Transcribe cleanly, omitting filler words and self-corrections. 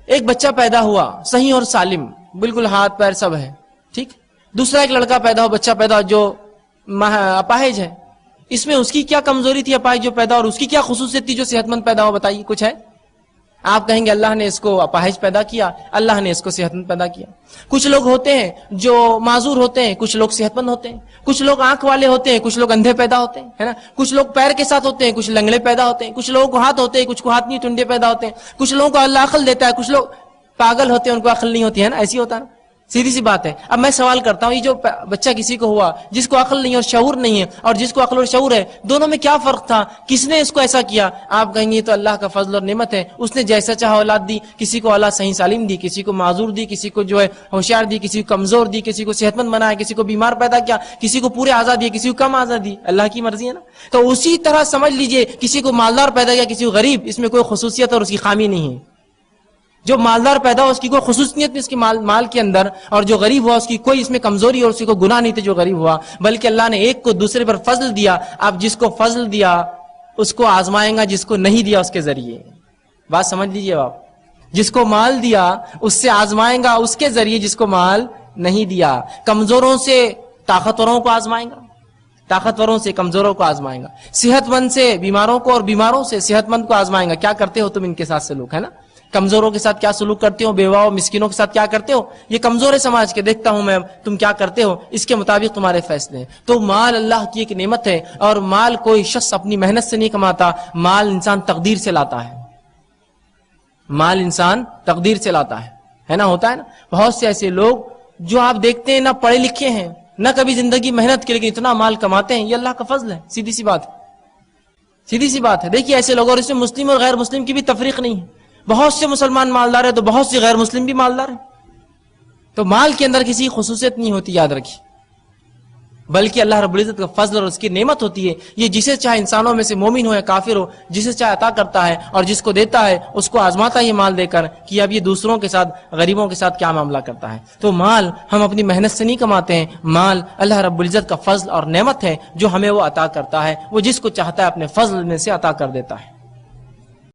ایک بچہ پیدا ہوا صحیح اور سالم، بالکل ہاتھ پیر سب ہے، ٹھیک. دوسرا ایک لڑکا پیدا ہو، بچہ پیدا ہو جو اپاہج ہے. اس میں اس کی کیا کمزوری تھی اپاہج جو پیدا، اور اس کی کیا خصوصیت تھی جو صحت مند پیدا ہو؟ بتائیے کچھ ہے؟ آپ کہیں گے اللہ نے اس کو اپاہج پیدا کیا، اللہ نے اس کو صحت مند پیدا کیا. کچھ لوگ ہوتے ہیں جو معذور ہوتے ہیں، کچھ لوگ صحت مند ہوتے ہیں. کچھ لوگ آنکھ والے ہوتے ہیں، کچھ لوگ اندھے پیدا ہوتے ہیں، ہے نا. کچھ لوگ پیر کے ساتھ ہوتے ہیں، کچھ لنگڑے پیدا ہوتے ہیں. کچھ لوگوں کو ہاتھ ہوتے ہیں، کچھ کو ہاتھ نہیں، ٹنڈے پیدا ہوتے ہیں. کچھ لوگوں کو اللہ عقل دیتا ہے، کچھ لوگ پاگل ہوتے ہیں، ان کو عقل نہیں ہوتی ہے نا. ایسی ہوتا ہے نا، سیدھی سی بات ہے. اب میں سوال کرتا ہوں، یہ جو بچہ کسی کو ہوا جس کو عقل نہیں اور شعور نہیں ہے، اور جس کو عقل اور شعور ہے، دونوں میں کیا فرق تھا؟ کس نے اس کو ایسا کیا؟ آپ کہیں گے یہ تو اللہ کا فضل اور نعمت ہے، اس نے جیسا چاہا اولاد دی. کسی کو اولاد صحیح سالم دی، کسی کو معذور دی، کسی کو جو ہے ہوشیار دی، کسی کو کمزور دی، کسی کو صحت مند بنایا، کسی کو بیمار پیدا کیا، کسی کو پورے آزاد دی، کسی کو کم آزاد دی. اللہ کی مرضی ہے نا. تو اسی طرح سمجھ لیجئے کسی کو مالدار پیدا کیا، کسی کو غریب، اس میں کوئی خصوصیت اور اس کی خامی نہیں ہے. جو مالدار پیدا ہو اس کی کوئی خصوصیت نہیں اس کے مال کے اندر، اور جو غریب ہوا اس کی کوئی اس میں کمزوری اور اس کو گناہ نہیں تھے جو غریب ہوا، بلکہ اللہ نے ایک کو دوسرے پر فضل دیا. اب جس کو فضل دیا اس کو آزمائیں گا، جس کو نہیں دیا اس کے ذریعے. بات سمجھ لیجئے آپ، جس کو مال دیا اس سے آزمائیں گا اس کے ذریعے، جس کو مال نہیں دیا. کمزوروں سے طاقتوروں کو آزمائیں گا، طاقتوروں سے کمزوروں کو آزمائیں گا. صحت مند سے بیماروں کو اور بیماروں سے صحت مند کو آزمائیں گا. کیا کرتے ہو تم ان کے ساتھ سلوک، ہے نا. کمزوروں کے ساتھ کیا سلوک کرتے ہو، بیواؤں مسکینوں کے ساتھ کیا کرتے ہو، یہ کمزور ہے سماج کے، دیکھتا ہوں میں تم کیا کرتے ہو، اس کے مطابق تمہارے فیصلے ہیں. تو مال اللہ کی ایک نعمت ہے، اور مال کوئی شخص اپنی محنت سے نہیں کماتا، مال انسان تقدیر سے لاتا ہے. مال انسان تقدیر سے لاتا ہے نا. ہوتا ہے نا بہت سے ایسے لوگ جو آپ دیکھتے ہیں نہ پڑھے لکھے ہیں، نہ کبھی زندگی محنت کی، لیکن اتنا مال کماتے ہیں. یہ اللہ کا فضل ہے، سیدھی سی بات ہے، سیدھی سی بات ہے. دیکھیے ایسے لوگ، اور اس میں مسلم اور غیر مسلم کی بھی تفریق نہیں ہے. بہت سے مسلمان مالدار ہیں تو بہت سے غیر مسلم بھی مالدار ہیں. تو مال کے اندر کسی خصوصیت نہیں ہوتی، یاد رکھیے، بلکہ اللہ رب العزت کا فضل اور اس کی نعمت ہوتی ہے. یہ جسے چاہے انسانوں میں سے مومن ہو یا کافر ہو، جسے چاہے عطا کرتا ہے، اور جس کو دیتا ہے اس کو آزماتا ہے یہ مال دے کر کہ اب یہ دوسروں کے ساتھ، غریبوں کے ساتھ کیا معاملہ کرتا ہے. تو مال ہم اپنی محنت سے نہیں کماتے ہیں، مال اللہ رب العزت کا فضل اور نعمت ہے جو ہمیں وہ عطا کرتا ہے. وہ جس کو چاہتا ہے اپنے فضل میں سے عطا کر دیتا ہے.